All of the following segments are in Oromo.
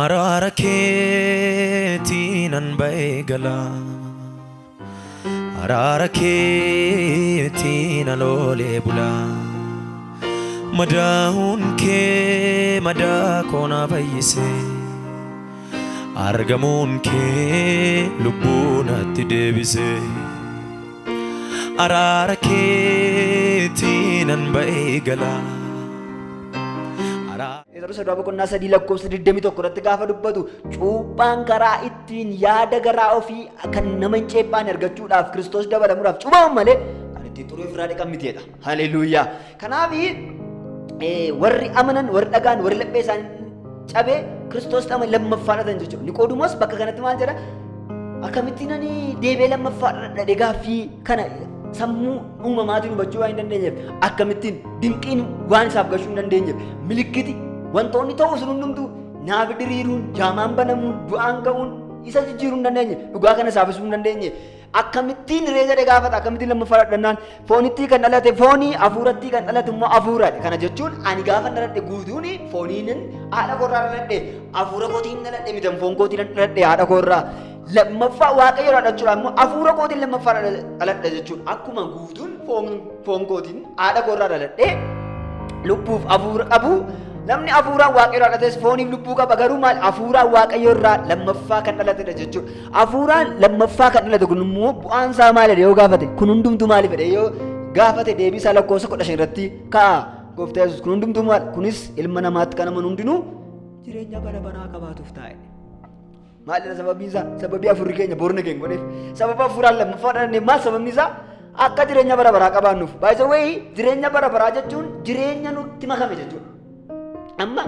Araara keetiin an ba'ee gala, araara keetiin an oolee bula. Madaa'uun kee madaa koo na fayyise, argamuun kee lubbuu natti deebise. Araara keetiin an ba'ee gala. Terus saudara boqonnaa sadii lakkoofsa 21 irratti gaafa dubbatu cuuphaan karaa ittiin yaada garaa ofii kan nama hin ceephaan argachuudhaaf Kiristoos dabalamuudhaaf cuuphaan malee kan ittiin xuruu ofirraa dhiqan mitiidha. Haleluuyaa. Kanaaf warri amanan, warri dhagaan, warri laphee isaanii cabee Kiristoos dhama lammaffaadhaan jechuudha. Niqoodumoos bakka kanatti maal jedha? Akkamittiin ani deebi'ee lammaffaadhaan gaaffii kana sammuu uumamaatiin hubachuu waan hin dandeenyeef, akkamittiin dinqiin waan isaaf gashuu hin dandeenyeef, milikkiti wantoonni ta'uu sun hundumtuu naafi diriiruun, jaamaan banamuun, du'aan ka'uun isa jijjiiruu hin dandeenye, dhugaa kana saafisuu hin dandeenye. Akkamittiin reega gaafata, akkamittiin lammaffaadhaan dhannaan foonittii kan dhalate foonii, hafuurattii kan dhalate immoo hafuuraadha. Kana jechuun ani gaafa dhaladhe guutuun fooniin haadha koorraa dhaladhe, hafuura kootiin dhaladhe mitan foon kootiin dhaladhe haadha koorraa. Lammaffaa waaqayyo dhaladhuudhaan immoo hafuura kootiin lammaffaa dhaladhe jechuudha. Akkuma guutuun foon kootiin haadha koorraa dhaladhe lubbuuf hafuura qabu. Namni hafuuraan waaqayyo dhalates fooniif lubbuu qaba. Garuu maal hafuuraan waaqayyo irraa lammaffaa kan dhalatedha jechuudha. Hafuuraan lammaffaa kan dhalate kun immoo bu'aan isaa maalidha yoo gaafate? Kun hundumtuu maaliif jedhe yoo gaafate deebii isaa lakkoofsa 15 irratti ka'a gooftaa Yesuus. Kun hundumtuu maal? Kunis ilma namaatti kan amanu hundinuu jireenya bara baraa qabaatuuf taa'e. Maalidha sababiin isaa? Sababii hafuurri keenya boorna keenya godheef. Sababa hafuuraan lammaffaa dhalanne maal sababni isaa? Akka jireenya bara baraa qabaannuuf. Baay'ee jireenya bara baraa jechuun jireenya nutti makame jechuudha. Amma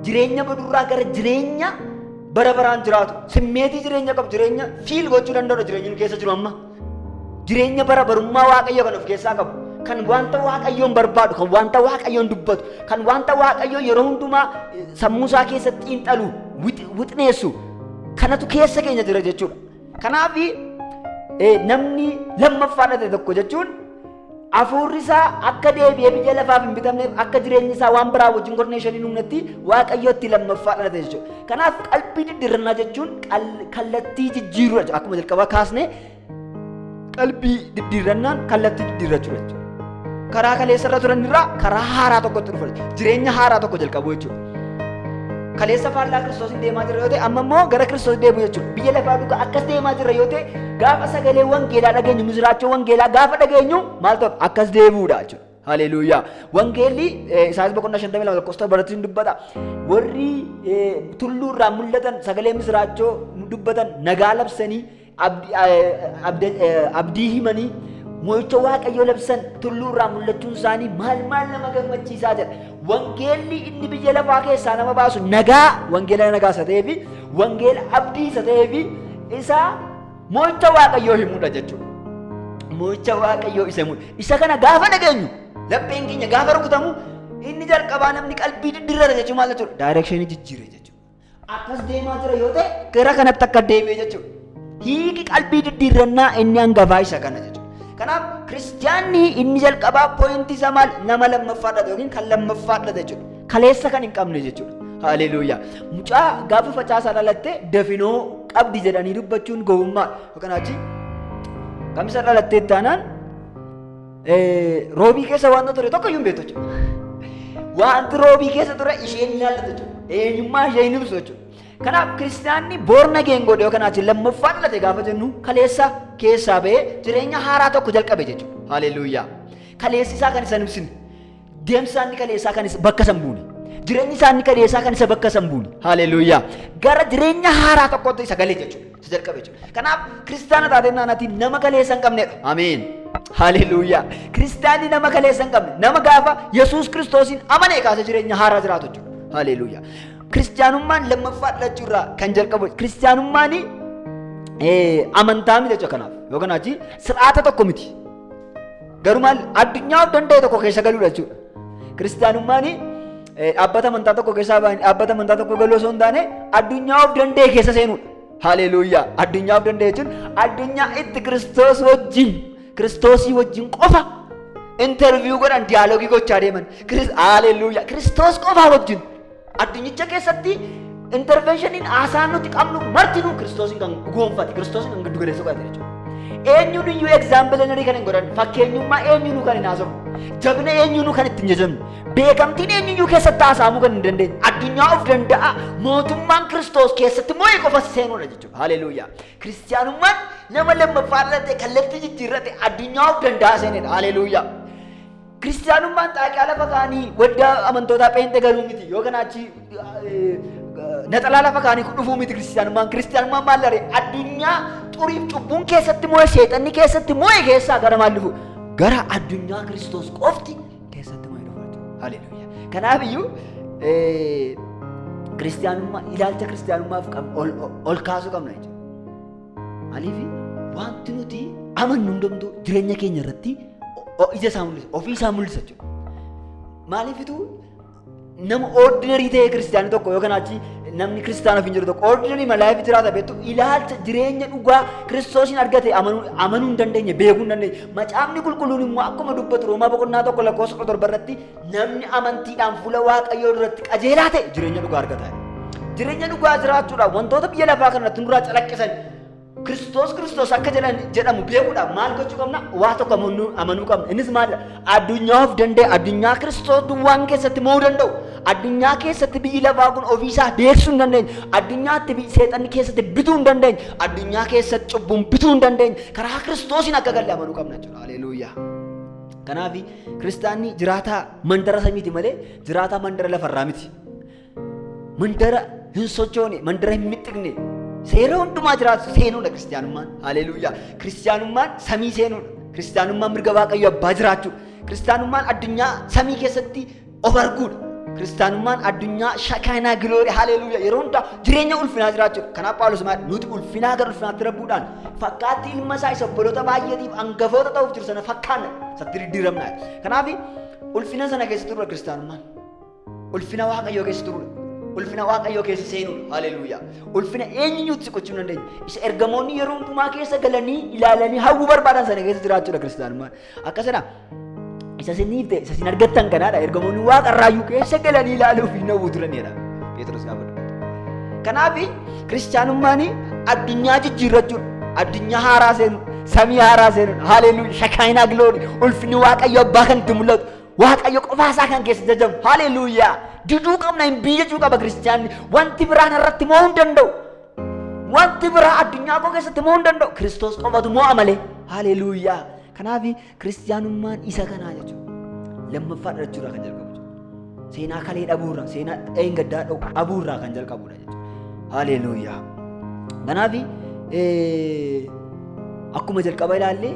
jireenya badurraa gara jireenya bara baraan jiraatu simmeetii jireenya qabu, jireenya fiil gochuu danda'udha jireenya nu keessa jiru. Amma jireenya bara barummaa waaqayyo kan of keessaa qabu, kan wanta waaqayyoon barbaadu, kan wanta waaqayyoon dubbatu, kan wanta waaqayyoon yeroo hundumaa sammuu isaa keessatti xiinxalu, wixneessu kanatu keessa keenya jira jechuudha. Kanaaf namni lammaffaa dhalate tokko jechuun hafuurri isaa akka deebi'ee biyya lafaaf hin bitamneef, akka jireenyi isaa waan biraa wajjin koordineeshinii humnatti waaqayyootti lammaffaa dhalate jechuudha. Kanaaf qalbii diddiirrannaa jechuun kallattii jijjiirudha jechuudha. Akkuma jalqabaa kaasne qalbii diddiirrannaan kallattii diddiirrachuudha jechuudha. Karaa kaleessa irra turan irraa karaa haaraa tokkotti dhufa jechuudha. Jireenya haaraa tokko jalqabu jechuudha. Kaleessa faallaa Kiristoos deemaa jirra yoo ta'e amma immoo gara Kiristoos deemu jechuudha. Biyya lafaa dhugaa akkas deemaa jirra yoo ta'e gaafa sagalee wangeelaa dhageenyu, misiraachoo wangeelaa gaafa dhageenyu maal ta'u akkas deebi'uudha jechuudha. Haleluuyaa. Wangeelli Isaayyaas boqonnaa 52 lakkoofsa baratiin dubbata. Warri tulluurraa mul'atan sagalee misiraachoo dubbatan nagaa labsanii abdii himanii moo'icha waaqayyoo labsan tulluurraa mul'achuun isaanii maal nama gammachiisaa jedha. Wangeelli inni biyya lafaa keessaa nama baasu nagaa, wangeela nagaa isa ta'eefi wangeela abdii isa ta'eefi isaa moo'icha waaqayyoo himudha jechuudha. Moo'icha waaqayyoo isa himudha. Isa kana gaafa dhageenyu lapheen keenya gaafa rukutamu inni jalqabaa namni qalbii diddiirrata jechuun maal jechuudha? Daayirekshinii jijjiire jechuudha. Akkas deemaa jira yoo ta'e gara kanatti akka deebi'e jechuudha. Hiiki qalbii diddiirrannaa inni hangafaa isa kana jechuudha. Kanaaf kiristiyaanni inni jalqabaa pooyintii isaa maal? Nama lammaffaadha yookiin kan lammaffaadha jechuudha. Kaleessa kan hin qabne jechuudha. Haleluuyaa. Mucaa gaafa facaasaa dhalatte dafinoo qabdi jedhanii dubbachuun gowwummaa yookaan achi kamisa dhalattee taanaan roobii keessa wanta ture tokko iyyuu hin beektu jechuudha. Wanti roobii keessa ture isheen ilaallatu jechuudha. Eenyummaa ishee hin ibsu jechuudha. Kanaaf kiristiyaanni boorna geengoodha yookaan achi lammaffaa dhalate gaafa jennu kaleessa keessaa ba'ee jireenya haaraa tokko jalqabe jechuudha. Haleluuyaa. Kaleessi isaa kan isa hin ibsine, deemsi isaanii kaleessaa kan isa bakka san buune, jireenyi isaanii kaleessaa kan isa bakka san buune. Haleluuyaa. Gara jireenya haaraa tokkotti isa galee jechuudha. Isa jalqabe jechuudha. Kanaaf kiristaana taatee naanaatiin nama kaleessa hin qabnedha. Ameen. Haleluuyaa. Kiristaanni nama kaleessa hin qabne, nama gaafa Yesuus Kiristoosiin amanee kaasee jireenya haaraa jiraatu jechuudha. Haleluuyaa. Kiristiyaanummaan lammaffaa dhalachuurraa kan jalqabu. Kiristiyaanummaan amantaa miti jechuudha. Kanaaf yookaan achi sir'aata tokko miti. Garuu maal addunyaa of danda'e tokko keessa galuudha jechuudha. Kiristiyaanummaan dhaabbata amantaa tokko keessaa dhaabbata amantaa tokko galuu osoo hin taane addunyaa of danda'e keessa seenuudha. Haleluuyaa. Addunyaa of danda'e jechuun addunyaa itti Kiristoosii wajjin qofa interviyuu godhan diyaaloogii gochaa deeman. Haleluuyaa. Kiristoos qofaa wajjin addunyicha keessatti intervenshiniin haasaan nuti qabnu martinuu Kiristoosin kan goonfate, Kiristoosin kan giddu galeessa godhate jechuudha. Eenyuun iyyuu egzaampilinarii kan hin godhan, fakkeenyummaa eenyuunuu kan hin haasofnu, jabina eenyuunuu kan ittiin jajamnu, beekamtiin eenyuyyuu keessatti haasaamuu kan hin dandeenye, addunyaa of danda'a mootummaan Kiristoos keessatti moo'ee qofa seenuudha jechuudha. Haleluuyaa. Kiristiyaanummaan nama lammaffaa dhalate kallattii jijjiirrate addunyaa of danda'a seenedha. Haleluuyaa. Kiristiyaanummaan xaaqiyaa lafa kaanii waddaa amantootaa pheenxee galuu miti yookaan achi naxalaa lafa kaanii dhufuu miti. Kiristiyaanummaan maal laree addunyaa xuriif cubbuun keessatti moo'e, seexanni keessatti moo'e keessaa gara maal dhufu? Gara addunyaa Kiristoos qofti keessatti moo'e dhufu jechuudha. Haleluuyaa. Kanaaf iyyuu kiristiyaanummaa ilaalcha kiristiyaanummaaf ol kaasuu qabna jechuudha. Maaliif wanti nuti amannu hundumtuu jireenya keenya irratti ija isaa mul'isa, ofii isaa mul'isa jechuudha. Maaliifitu nama ordinarii ta'e kiristiyaanii tokko yookaan achi namni kiristaana ofiin jiru tokko ordinarii malaayiif jiraata beektu ilaalcha jireenya dhugaa Kiristoosiin argate amanuu hin dandeenye, beekuu hin dandeenye. Macaafni qulqulluun immoo akkuma dubbatu Roomaa boqonnaa tokko lakkoofsa 17 irratti namni amantiidhaan fuula Waaqayyoo duratti qajeelaa ta'e jireenya dhugaa argata. Jireenya dhugaa jiraachuudhaaf wantoota biyya lafaa kanatti duraa calaqqisan Kiristoos akka jedhamu beekuudhaaf maal gochuu qabna? Waa tokko amanuu qabna. Innis maal? Addunyaa of danda'e, addunyaa Kiristoos duwwaan keessatti mo'uu danda'u, addunyaa keessatti biyyi lafaa kun ofiisaa beeksisuu hin dandeenye, addunyaatti seexanni keessatti bituu hin dandeenye, addunyaa keessatti cubbuun bituu hin dandeenye, karaa Kiristoosiin akka galle amanuu qabna jechuudha. Haleluuyaa. Kanaaf kiristaanni jiraataa mandara samiiti malee jiraataa mandara lafarraa miti. Mandara hin sochoone, mandara hin mixxiqne. Seera hundumaa jiraatu seenuudha kiristiyaanummaan. Haleluuyaa. Kiristiyaanummaan samii seenuudha. Kiristiyaanummaan mirga Waaqayyo abbaa jiraachuudha. Kiristiyaanummaan addunyaa samii keessatti of arguudha. Kiristiyaanummaan addunyaa shakaanaa giloori. Haleluuyaa. Yeroo hundaa jireenya ulfinaa jiraachuudha. Kanaaf Phaawulos maal nuti ulfinaa gara ulfinaatti darbuudhaan fakkaattii ilma isaa isa obboloota baay'eetiif hangafoota ta'uuf jiru sana fakkaanna isatti diddiiramnaa. Kanaaf ulfina sana keessa turudha kiristiyaanummaan. Ulfina Waaqayyoo keessa turudha. Ulfina Waaqayyoo keessa seenuudha. Haleluuyaa. Ulfina eenyuutti siqachuu hin dandeenye. Isa ergamoonni yeroo hundumaa keessa galanii ilaalanii hawwuu barbaadan sana keessa jiraachuudha kiristiyaanummaan. Akkasana isa isiniif ta'e isa isin argattan kanaadha. Ergamoonni waaqarraayyuu keessa galanii ilaaluuf hin hawwuu turanidha. Pheexros gaafa dubbatu. Kanaaf kiristiyaanummaan addunyaa jijjiirrachuudha. Addunyaa haaraa seenuudha. Samii haaraa seenuudha. Haleluuyaa. Shakaayinaa giloori. Ulfinni Waaqayyo abbaa kan itti mul'atu. Waaqayyo qofaasaa kan keessa jajamu. Haleluuyaa. Diduu qabna hin biyyachuu qaba kiristiyaanni. Wanti biraan irratti mo'uu hin danda'u. Wanti biraa addunyaa koo keessatti mo'uu hin danda'u. Kiristoos qofatu mo'a malee. Haleluuyaa. Kanaaf kiristiyaanummaan isa kanaa jechuudha. Lammaffaa dhalachuurraa kan jalqabu jechuudha. Seenaa kalee dhabuurraa, seenaa dheengaddaa dhabuurraa kan jalqabudha jechuudha. Haleluuyaa. Kanaaf akkuma jalqaba ilaallee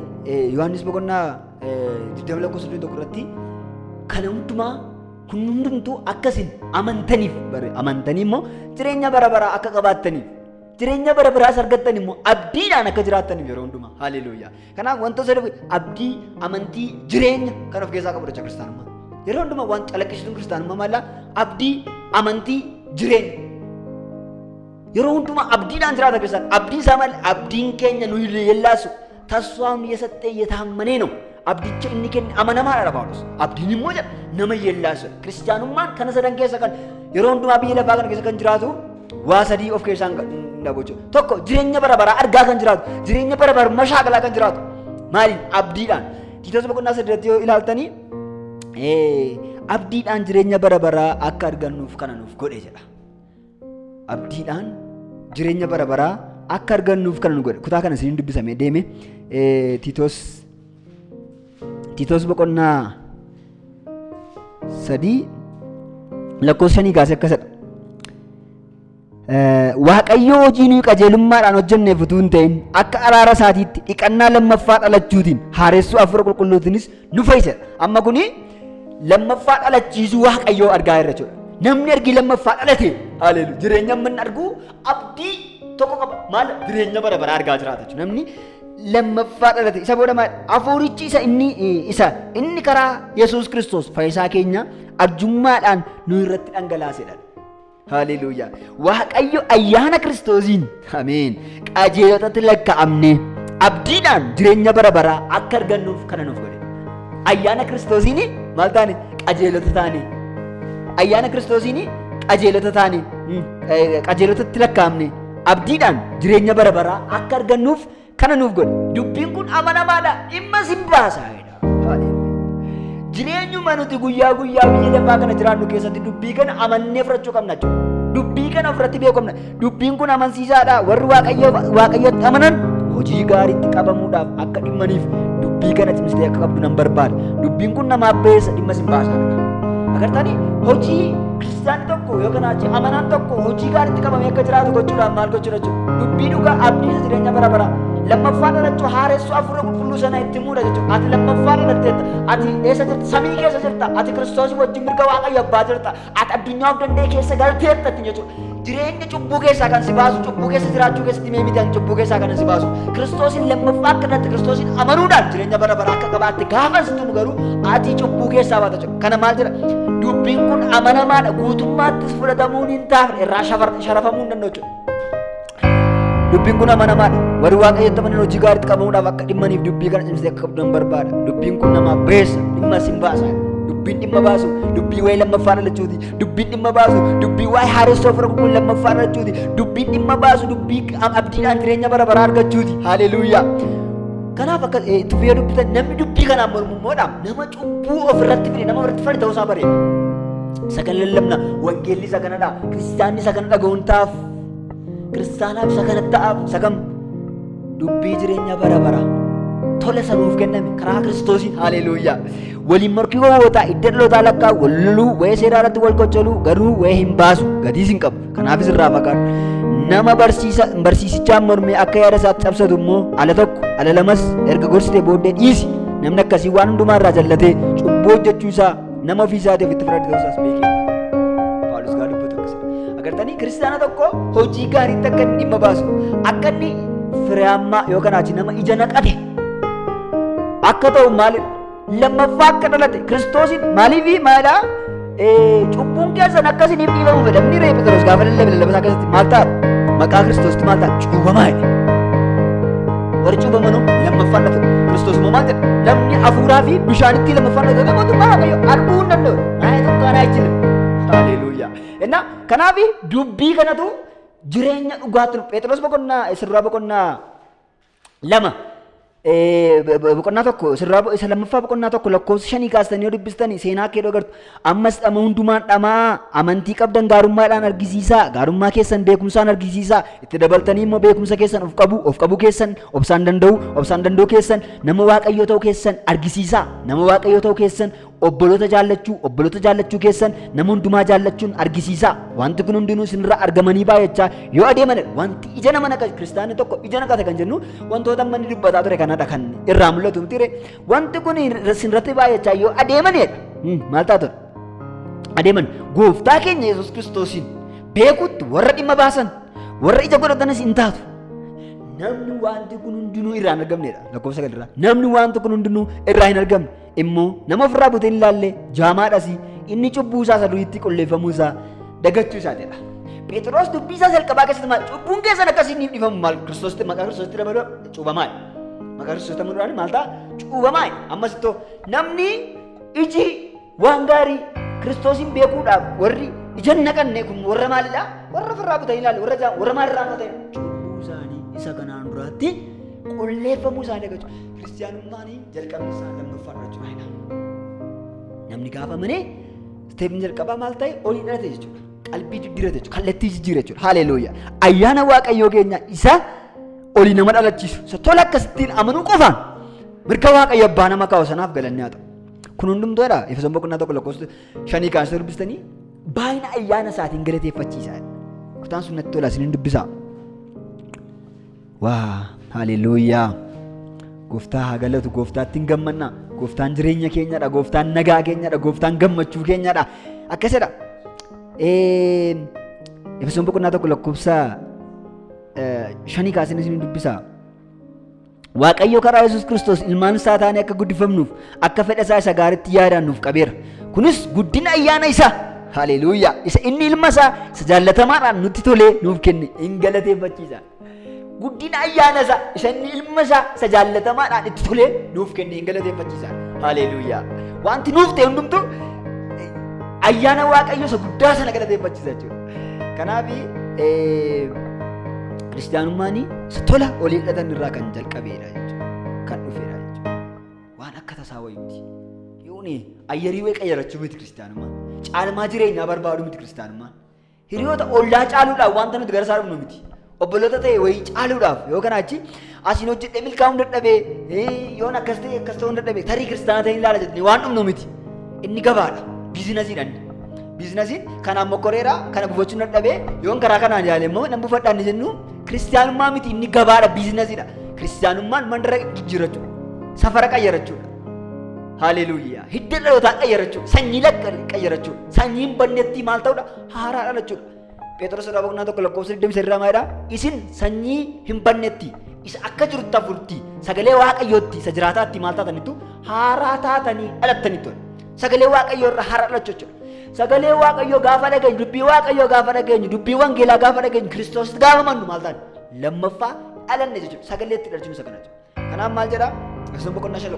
Yohaannis boqonnaa 20 irratti kana hundumaa kun hundumtuu akkasin amantanii immoo jireenya bara baraa akka qabaattaniif jireenya bara baraas argattan immoo abdiidhaan akka jiraattaniif yeroo hundumaa. Haleluuyaa. Kanaaf wantoota sadii abdii, amantii, jireenya kan of keessaa qabu jechuudha kiristaanummaa. Yeroo hundumaa waan calaqqisiisuun kiristaanummaa maallaa abdii, amantii, jireenya. Yeroo hundumaa abdiidhaan jiraata kiristaan. Abdiin isaa maal? Abdiin keenya nu yellaasu taswaam yesattee yetammanee no. Abdicha inni kenne amanamaadha Phaawulos. Abdiin immoo jedha nama yellaasu. Kiristiyaanummaan kana sadan keessa kan yeroo hundumaa biyya lafaa kana keessa kan jiraatu waa sadii of keessaa qabu jechuudha. Tokko jireenya bara baraa argaa kan jiraatu, jireenya bara baraa mashaakalaa kan jiraatu. Maaliin? Abdiidhaan. Tiitoos boqonnaa 8 yoo ilaaltanii abdiidhaan jireenya bara baraa akka argannuuf kana nuuf godhe jedha. Abdiidhaan jireenya bara baraa akka argannuuf kana nuuf godhe. Kutaa kana isin dubbisamee deeme Tiitoos boqonnaa 3 lakkoofsa 5 kaasee akkasadha. Waaqayyo hojii nuyi qajeelummaadhaan hojjenneef utuu hin ta'in akka araara isaatiitti dhiqannaa lammaffaa dhalachuutiin haaressuu hafuura qulqulluutiinis nu fayyisedha. Amma kuni lammaffaa dhalachiisuu Waaqayyoo argaa jirra jechuudha. Namni ergi lammaffaa dhalate haleelu jireenya amma inni argu abdii tokko qaba. Maal? Jireenya bara baraa argaa jiraata jechuudha. Namni lammaffaa dhalate isa booda maal? Hafuurichi inni karaa Yesuus Kiristoos fayyisaa keenya arjummaadhaan nu irratti dhangalaasedha. Haleluuyaa. Waaqayyo ayyaana Kiristoosiin ameen qajeelotatti lakkaa'amne abdiidhaan jireenya bara baraa akka argannuuf kana nuuf godhe. Ayyaana Kiristoosiin maal taane qajeelota taane. Ayyaana Kiristoosiin qajeelota taane qajeelotatti lakkaa'amne abdiidhaan jireenya bara baraa akka argannuuf kana nuuf godhe. Dubbiin kun amanamaadha, dhimma sin baasaa. Jireenyuma nuti guyyaa guyyaa biyya lafaa kana jiraannu keessatti dubbii kana amannee fudhachuu qabna jechuudha. Dubbii kana ofirratti beekuu qabna. Dubbiin kun amansiisaadha. Warri waaqayyotti amanan hojii gaariitti qabamuudhaaf akka dhimmaniif dubbii kana cimsitee akka qabdu nan barbaada. Dubbiin kun namaaf beessa, dhimma sin baasaadha. Agartanii hojii kiristaanni tokko yookaan amanaan tokko hojii gaariitti qabamee akka jiraatu gochuudhaaf maal gochuudha jechuudha. Dubbii dhugaa abdiisa jireenya bara bara. Lammaffaan dhalachuu haaressuu hafuura qulqulluu sana itti muudha jechuudha. Ati lammaffaan dhalatteetta. Ati eessa jirta? Samii keessa jirta. Ati Kiristoosii wajjin mirga Waaqayyo abbaa jirta. Ati addunyaaf danda'e keessa galteetta jechuudha. Jireenya cubbuu keessaa kan si baasu, cubbuu keessa jiraachuu keessatti mee miti cubbuu keessaa kan si baasu. Kiristoosiin lammaffaa akka dhatte Kiristoosiin amanuudhaan jireenya bara baraa akka qabaatte gaafa situ garuu ati cubbuu keessaa baata jechuudha. Kana maal jedha? Dubbiin kun amanamaadha. Guutummaattis fudhatamuun hin taafne irraa sharafamuu hin danda'u jechuudha. Dubbiin kun amanamaadha. Warri Waaqayyotti amanan hojii gaariitti qabamuudhaaf akka dhimmaniif dubbii kana cimsitee akka qabdu nan barbaada. Dubbiin kun namaaf beessa, dhimma sin baasa. Dubbiin dhimma baasu, dubbii waa'ee lammaffaa dhalachuuti. Dubbiin dhimma baasu, dubbii waa'ee haaressuu hafuura qulqulluu lammaffaa dhalachuuti. Dubbiin dhimma baasu, dubbii abdiidhaan jireenya bara baraa argachuuti. Haleluuyaa. Kanaaf akka itti fayyadu dubbitan namni dubbii kanaan mormummoodhaaf nama cubbuu ofirratti fide nama ofirratti fide ta'uusaa bareeda. Isa kan lallabna wangeelli isa kanadha. Kiristaanni isa kana dhaga'uun taaf. Kiristaanaaf isa kana ta'aaf isa kam dubbii jireenya bara bara tola sanuuf kenname karaa Kiristoosiin. Haleluuyaa. Waliin morkii gowwootaa idda dhalootaa lakkaa wal loluu wayee seeraa irratti wal qoccoluu garuu wayee hin baasu gatiis hin qabu. Kanaafis irraa fagaadhu. Nama barsiisichaan mormee akka yaada isaatti cabsatu immoo ala tokko ala lamas erga gorsitee booddee dhiisi. Namni akkasii waan hundumaa irraa jallatee cubbuu hojjechuu isaa nama ofii isaatiif itti fudhate ta'uusaas beekee. Phaawulos gaa dubbatu akkasii. Agartanii kiristaana tokko hojii gaariitti akka inni dhimma baasu akka inni firiyaammaa yookaan achi nama ija naqate akka ta'u maalidha? Lammaffaa akka dhalate Kiristoosiin maaliifi maalidhaa? Cubbuun keessan akkasiniif dhiibamu fedhamni ree Phexros gaafa lallabasaa keessatti maal ta'a? Maqaa Kiristoositti maal ta'a? Cuubamaa jedhe. Warri cuubamanuu lammaffaan dhatu. Kiristoos immoo maal jedha? Namni hafuuraa fi bishaanitti lammaffaan dhatu mootummaa Waaqayyoo arguu hin danda'u. Naayee tokkoonaa jira. Haleluuyaa. Innaa kanaaf dubbii kanatu jireenya dhugaatti Phexros boqonnaa 2 boqonnaa tokko isa lammaffaa boqonnaa tokko lakkoofsa 5 kaastanii yoo dubbistanii seenaa kee agartu. Ammas dhama hundumaan dhamaa amantii qabdan gaarummaadhaan argisiisaa, gaarummaa keessan beekumsaan argisiisaa, itti dabaltanii immoo beekumsa keessan of qabu keessan obsaan danda'uu keessan nama Waaqayyoo ta'uu keessan argisiisaa, nama Waaqayyoo ta'uu keessan obboloota jaallachuu keessan nama hundumaa jaallachuun argisiisaa. Wanti kun hundinuu isinirraa argamanii baay'achaa yoo adeeman wanti ija nama naqate kiristaanni tokko ija naqate kan jennu wantoota manni dubbataa ture kanadha kan irraa mul'atu miti. Wanti kun isinirratti baay'achaa yoo adeemanidha. Maal taatu? Adeeman gooftaa keenya Yesuus Kiristoosiin beekutti warra dhimma baasan warra ija godhatanis hin taatu. Namni wanti kun hundinuu irraa hin argamnedha. Lakkoofsa galirraa namni wanti kun hundinuu irraa hin argamne immoo nama ofirraa butee hin ilaalle jaamaadhas inni cubbuu isaa saduriitti qulleeffamuu isaa dagachuu isaatidha. Phexros dubbii isaa jalqabaa keessatti maal cubbuun keessan akkasiin hin dhiifamu maal Kiristoositti maqaa Kiristoositti dabaluu cuubamaadha. Maqaa Kiristoositti dabaluudhaan maal ta'a cuubamaadha. Ammas ittoo namni iji waan gaarii Kiristoosiin beekuudhaaf warri ija naqanne kun warra maalidha? Warra ofirraa butee hin ilaalle warra maalirraa fudhatan cubbuu isaanii isa kanaan duraatti qulleeffamuu isaanii dagachuu. Kiristiyaanummaan jalqabni isaa lammaffaa jechuudha. Namni gaafa amanee steepni jalqabaa maal ta'e olii dhalate jechuudha. Qalbii jijjiirate jechuudha. Kallattii jijjiire jechuudha. Haleluuyaa. Ayyaana Waaqayyoo keenya isa olii nama dhalachiisu isa tola akkasittiin amanuu qofaan mirga Waaqayyo abbaa nama kaa'u sanaaf galanni haa ta'u. Kun hundumtoodha. Efesoon boqonnaa 1 lakkoofsa 5 kaasee dubbistanii baay'ina ayyaana isaatiin galateeffachiisaa. Kutaan sun natti tola isiniin dubbisaa. Waa haleluuyaa. Gooftaa haa galatu, gooftaatti hin gammannaa. Gooftaan jireenya keenyadha, gooftaan nagaa keenyadha, gooftaan gammachuu keenyadha. Akkasidha. Efesoon boqonnaa 1 lakkoofsa 5 kaasee isiniin dubbisaa. Waaqayyo karaa Yesuus Kiristoos ilmaan isaa taanee akka guddifamnuuf akka fedha isaa isa gaariitti yaadaan nuuf qabeera. Kunis guddina ayyaana isaa Haleluuyaa. Isa inni ilma isaa isa jaallatamaadhaan nutti tolee nuuf kenne hin galateeffachiisa. Guddina ayyaana isaa isa inni ilma isaa isa jaallatamaadhaan itti tolee nuuf kenne hin galateeffachiisa. Haleluuyaa. Wanti nuuf ta'e hundumtuu ayyaana Waaqayyoo isa guddaa sana galateeffachiisa jechuudha. Kanaaf kiristaanummaan isa tola olii hidhatan irraa kan jalqabeedha jechuudha. Kan dhufeedha jechuudha. Waan akka tasaa wayii miti. Yooni ayyarii wayii qayyarachuu miti kiristaanummaan. Caalmaa jireenyaa barbaadu miti kiristaanummaan. Hiriyoota ollaa caaluudhaaf wanta nuti gara isaa dhufnu miti. Obboloota ta'e wayii caaluudhaaf yoo kana achi asiin hojjedhee milkaa'uu dadhabee yoon akkas ta'e akkas ta'uu dadhabee tarii kiristaana ta'e ilaala jettanii waan dhumnu miti. Inni gabaadha. Biizinasiidhaan. Biizinasiin kanaan mokkoreeraa kana buufachuun dadhabee yoon karaa kanaan yaale immoo nan buufadhaan jennu kiristaanummaa miti inni gabaadha biizinasiidha. Kiristaanummaan mandara jijjiirachuudha. Safara qayyarachuudha. Haleluuyaa. Hidda dhalootaa qayyarachuudha. Sanyii qayyarachuudha. Sanyiin bannetti maal ta'uudha? Haaraa dhalachuudha. Phexros boqonnaa tokko lakkoofsa 23 maayidha. Isin sanyii hin bannetti isa akka jirutti afurtii sagalee Waaqayyootti isa jiraataatti maal taatanitu haaraa taatanii dhalattanitu. Sagalee Waaqayyoo irraa haaraa dhalachuudha. Sagalee Waaqayyoo gaafa dhageenyu dubbii Waaqayyoo gaafa dhageenyu dubbii wangeelaa gaafa dhageenyu Kiristoositti gaafa mannu maal taane lammaffaa dhalanne jechuudha. Sagaleetti dhalchuun isa kana jechuudha. Kanaaf maal jedhaa? Efesoon boqonnaa 5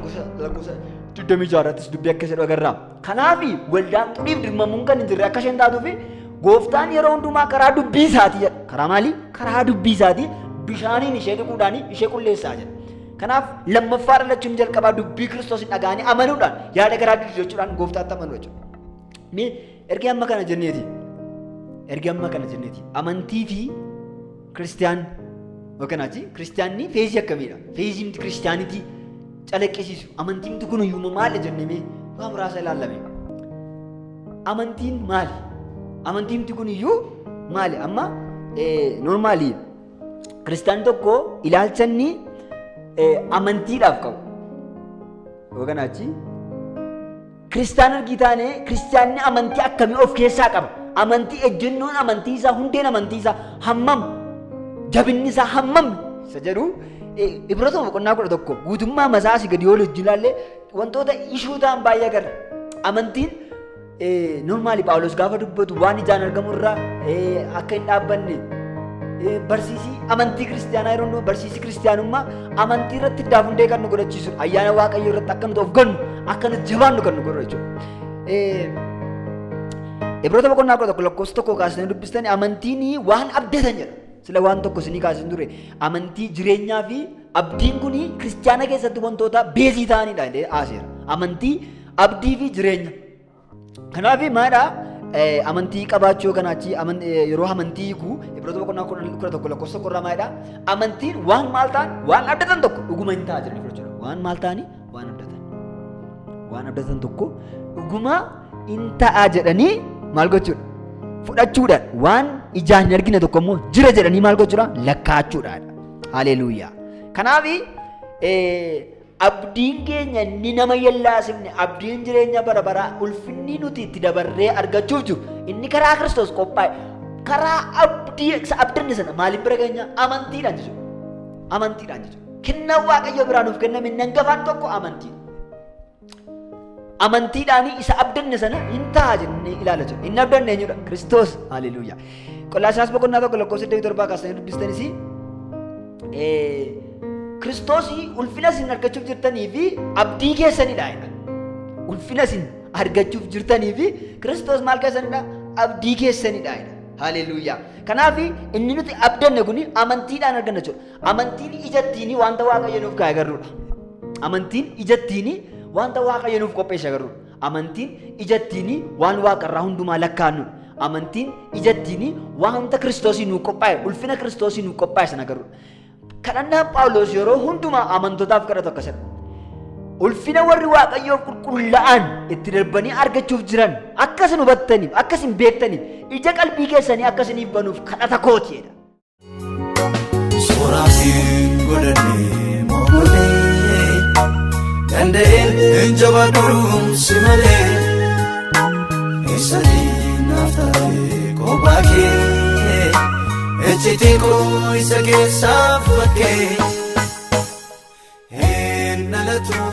lakkoofsa 26 irrattis dubbii akka jedhu agarra. Kanaaf waldaan xuriif dirmamuun kan hin jirre akka isheen taatuufi Gooftaan yeroo hundumaa karaa dubbii isaatii jedha. Karaa maalii? Karaa dubbii isaatii bishaaniin ishee dhiquudhaan ishee qulleessaa jedha. Kanaaf lammaffaa dhalachuun jalqabaa dubbii Kiristoosin dhaga'anii amanuudhaan yaada garaa diddiirrachuudhaan Gooftaatti amanu jechuudha. Mee ergi amma kana jenneeti. Amantii fi Kiristiyaan yookaan Kiristiyaanni feezii akkamiidha? Feezii Kiristiyaanitii calaqqisiisu. Amantiin kun iyyuu maali jennee waan muraasa ilaallame. Amantiin maali? Amantiin kun iyyuu maali? Amma normaali Kiristiyaan tokko ilaalcha inni amantiidhaaf qabu. Yookaan Kiristiyaan argii taane Kiristiyaanni amantii akkamii of keessaa qaba? Amantii ejjennoon amantii isaa hundeen amantii isaa hammam? Jabinni isaa hammam? Isa jedhu Ibroota boqonnaa 11 guutummaa masaasii gadi yoo ilaalle wantoota ishuu ta'an baay'ee agarra. Amantiin normaali Phaawulos gaafa dubbatu waan ijaan argamu irraa akka hin dhaabbanne barsiisii amantii kiristiyaanaa yeroo hundumaa barsiisii kiristiyaanummaa amantii irratti hundaaf hundee kan nu godhachiisudha. Ayyaana Waaqayyoo irratti akka nuti of gannu akka nuti jabaannu kan nu godha jechuudha. Ibroota boqonnaa 11 lakkoofsa 1 kaasanii dubbistanii amantiin waan abdatan jedha. Sila waan tokko isinii kaasin ture amantii jireenyaa fi abdiin kun kiristiyaana keessatti wantoota beezii ta'anidha jedhee aaseera. Amantii, abdii fi jireenya. Kanaaf maadha amantii qabaachuu kanaachi yeroo amantii hiiku Ibroota boqonnaa 11 lakkoofsa 1 maadha amantiin waan maal ta'an waan abdatan tokko dhuguma hin ta'a jedhanii fudhachuudha. Waan maal ta'anii waan abdatan tokko dhuguma hin ta'a jedhanii maal gochuudha? Fudhachuudhaan waan ijaan hin argine tokko immoo jira jedhanii maal gochuudha? Lakkaachuudhaan. Haleluuyaa. Kanaaf abdiin keenya inni nama yallaasifne abdiin jireenya bara baraa ulfinni nuti itti dabarree argachuuf jiru inni karaa Kiristoos qophaa'e karaa abdii abdanne sana maaliin bira keenya amantiidhaan jechuudha. Kennaa Waaqayyoo biraa nuuf kenname inni hangafaan tokko amantiidhaan isa abdanne sana hin ta'a jennee ilaala jechuudha. Inni abdanne eenyudha? Kiristoos. Haleluuyaa. Qolaasiyaas boqonnaa 1 lakkoofsa 27 kaasanii dubbistanis Kiristoos ulfina isin argachuuf jirtanii fi abdii keessanidha. Ulfina isin argachuuf jirtanii fi Kiristoos maal keessanidha? Abdii keessanidha. Haleluuyaa. Kanaaf inni nuti abdanne kun amantiidhaan arganna jechuudha. Amantiin ijattiin wanta Waaqayyo nuuf kaa'e agarruudha. Amantiin ijattiin wanta Waaqayyo nuuf qopheesse agarruudha. Amantiin ijattiin waan Waaqarraa hundumaa lakkaannuudha. Amantiin ijattiin wanta Kiristoosii nuuf qophaa'e ulfina Kiristoosii nuuf qophaa'e sana agarruudha. Kadhannaan Phaawulos yeroo hundumaa amantootaaf kadhatu akkasidha. Ulfina warri Waaqayyoof qulqullaa'an itti darbanii argachuuf jiran akkasin hubattaniif akkasin beektaniif ija qalbii keessanii akkasiniif banuuf kadhata kooti jedha. Suuraatiin godhannee moo'ee danda'een hin jabaadhuun si malee eessanii naaf taate kophaa kee ejjitiin koo isa keessaa fakkee hin dhalatu.